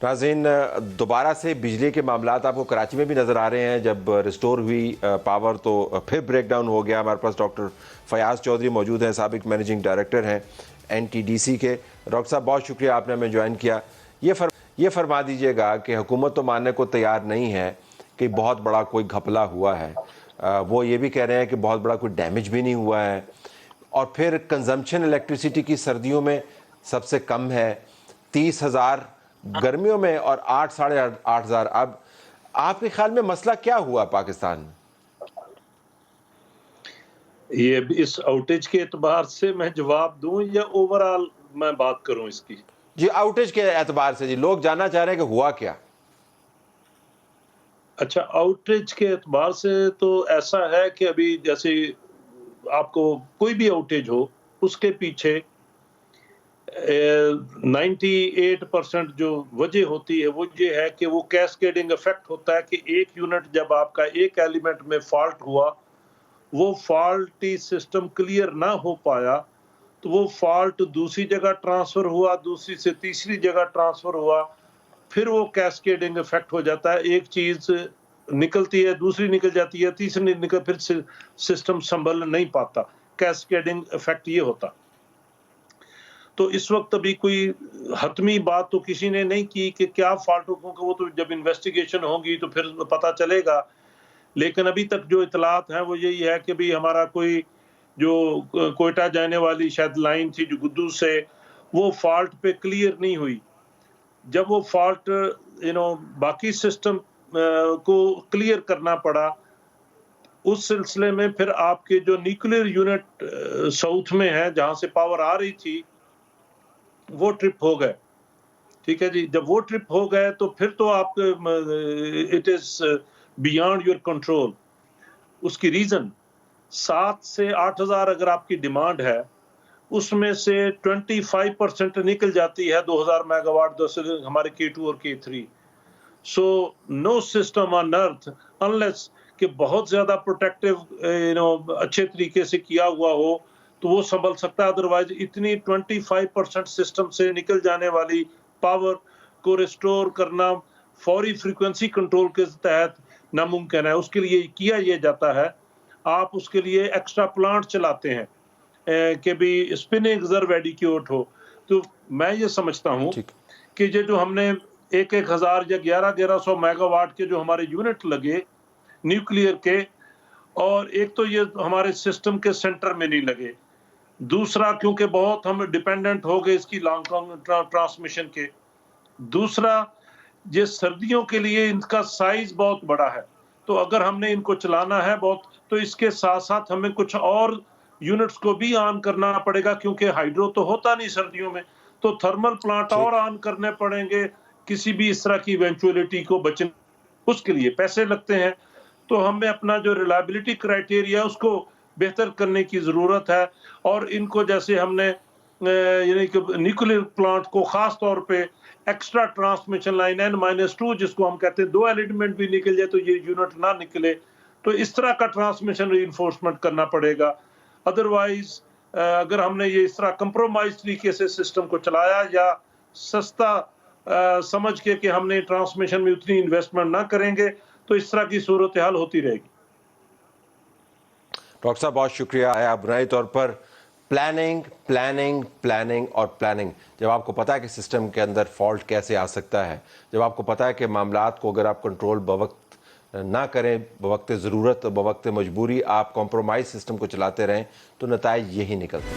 ناظرین، دوبارہ سے بجلی کے معاملات آپ کو کراچی میں بھی نظر آ رہے ہیں۔ جب ریسٹور ہوئی پاور تو پھر بریک ڈاؤن ہو گیا۔ ہمارے پاس ڈاکٹر فیاض چودھری موجود ہیں، سابق مینیجنگ ڈائریکٹر ہیں NTDC کے۔ ڈاکٹر صاحب بہت شکریہ آپ نے ہمیں جوائن کیا۔ یہ فرما دیجئے گا کہ حکومت تو ماننے کو تیار نہیں ہے کہ بہت بڑا کوئی گھپلا ہوا ہے۔ وہ یہ بھی کہہ رہے ہیں کہ بہت بڑا کوئی ڈیمیج بھی نہیں ہوا ہے، اور پھر کنزمپشن الیکٹریسٹی کی سردیوں میں سب سے کم ہے، 30,000 گرمیوں میں اور 8,500 اب۔ آپ کے خیال میں مسئلہ کیا ہوا پاکستان میں؟ یہ اس آؤٹیج کے اعتبار سے میں جواب دوں یا اوورال میں بات کروں اس کی؟ جی آؤٹیج کے اعتبار سے، جی لوگ جاننا چاہ رہے ہیں کہ ہوا کیا؟ اچھا، آؤٹیج کے اعتبار سے تو ایسا ہے کہ ابھی جیسے آپ کو کوئی بھی آؤٹیج ہو، اس کے پیچھے 98% جو وجہ ہوتی ہے وہ یہ ہے کہ وہ کیسکیڈنگ ایفیکٹ ہوتا ہے کہ ایک یونٹ جب آپ کا ایک ایلیمنٹ میں فالٹ ہوا، وہ فالٹی سسٹم کلیئر نہ ہو پایا تو وہ فالٹ دوسری جگہ ٹرانسفر ہوا، دوسری سے تیسری جگہ ٹرانسفر ہوا، پھر وہ کیسکیڈنگ ایفیکٹ ہو جاتا ہے۔ ایک چیز نکلتی ہے، دوسری نکل جاتی ہے، تیسری نکل، پھر سسٹم سنبھل نہیں پاتا۔ کیسکیڈنگ ایفیکٹ یہ ہوتا۔ تو اس وقت ابھی کوئی حتمی بات تو کسی نے نہیں کی کہ کیا فالٹ ہو، کیونکہ وہ تو جب انویسٹیگیشن ہوگی تو پھر پتہ چلے گا۔ لیکن ابھی تک جو اطلاعات ہیں وہ یہی ہے کہ بھی ہمارا کوئی جو کوئٹہ جانے والی شاید لائن تھی جو گدو سے، وہ فالٹ پہ کلیئر نہیں ہوئی۔ جب وہ فالٹ باقی سسٹم کو کلیئر کرنا پڑا، اس سلسلے میں پھر آپ کے جو نیوکلیر یونٹ ساؤتھ میں ہے جہاں سے پاور آ رہی تھی، وہ ٹرپ ہو گئے۔ ٹھیک ہے جی، جب وہ ٹرپ ہو گئے تو پھر تو آپ it is beyond your control. اس کی ریزن 7 سے 8,000 اگر آپ کی ڈیمانڈ ہے، اس میں سے 25% نکل جاتی ہے 2,000 میگا واٹ ہمارے K2 اور K3۔ So know system on earth unless کہ بہت زیادہ پروٹیکٹیو اچھے طریقے سے کیا ہوا ہو تو وہ سنبھل سکتا ہے۔ ادروائز اتنی 25% سسٹم سے نکل جانے والی پاور کو ریسٹور کرنا فوری فریکوینسی کنٹرول کے تحت ناممکن ہے۔ اس کے لیے کیا یہ جاتا ہے، آپ اس کے لیے ایکسٹرا پلانٹ چلاتے ہیں کہ بھی اسپننگ ریزرو ایڈیکیوٹ ہو۔ تو میں یہ سمجھتا ہوں کہ یہ جو ہم نے 1,000 یا 1,100 میگا واٹ کے جو ہمارے یونٹ لگے نیوکلیئر کے، اور ایک تو یہ ہمارے سسٹم کے سینٹر میں نہیں لگے، دوسرا کیونکہ بہت ہم ڈیپینڈنٹ ہو گئے اس کی لانگ ٹرانسمیشن کے، دوسرا یہ سردیوں کے لیے ان کا سائز بہت بڑا ہے، تو اگر ہم نے ان کو چلانا ہے بہت تو اس کے ساتھ ساتھ ہمیں کچھ اور یونٹس کو بھی آن کرنا پڑے گا، کیونکہ ہائیڈرو تو ہوتا نہیں سردیوں میں، تو تھرمل پلانٹ اور آن کرنے پڑیں گے کسی بھی اس طرح کی ایونچولیٹی کو بچنے۔ اس کے لیے پیسے لگتے ہیں، تو ہمیں اپنا جو ریلائبلٹی کرائیٹیریا اس کو بہتر کرنے کی ضرورت ہے، اور ان کو جیسے ہم نے یعنی کہ نیوکلیر پلانٹ کو خاص طور پہ ایکسٹرا ٹرانسمیشن لائن N-2 جس کو ہم کہتے ہیں 2 ایلیمنٹ بھی نکل جائے تو یہ یونٹ نہ نکلے، تو اس طرح کا ٹرانسمیشن ری انفورسمنٹ کرنا پڑے گا۔ ادروائز اگر ہم نے یہ اس طرح کمپرومائز طریقے سے سسٹم کو چلایا یا سستا سمجھ کے کہ ہم نے ٹرانسمیشن میں اتنی انویسٹمنٹ نہ کریں گے تو اس طرح کی صورتحال ہوتی رہے گی۔ ڈاکٹر صاحب بہت شکریہ ہے۔ بنیادی طور پر پلاننگ اور پلاننگ، جب آپ کو پتا ہے کہ سسٹم کے اندر فالٹ کیسے آ سکتا ہے، جب آپ کو پتا ہے کہ معاملات کو اگر آپ کنٹرول بوقت نہ کریں، بوقت ضرورت بوقت مجبوری آپ کمپرومائز سسٹم کو چلاتے رہیں، تو نتائج یہی نکلتے ہیں۔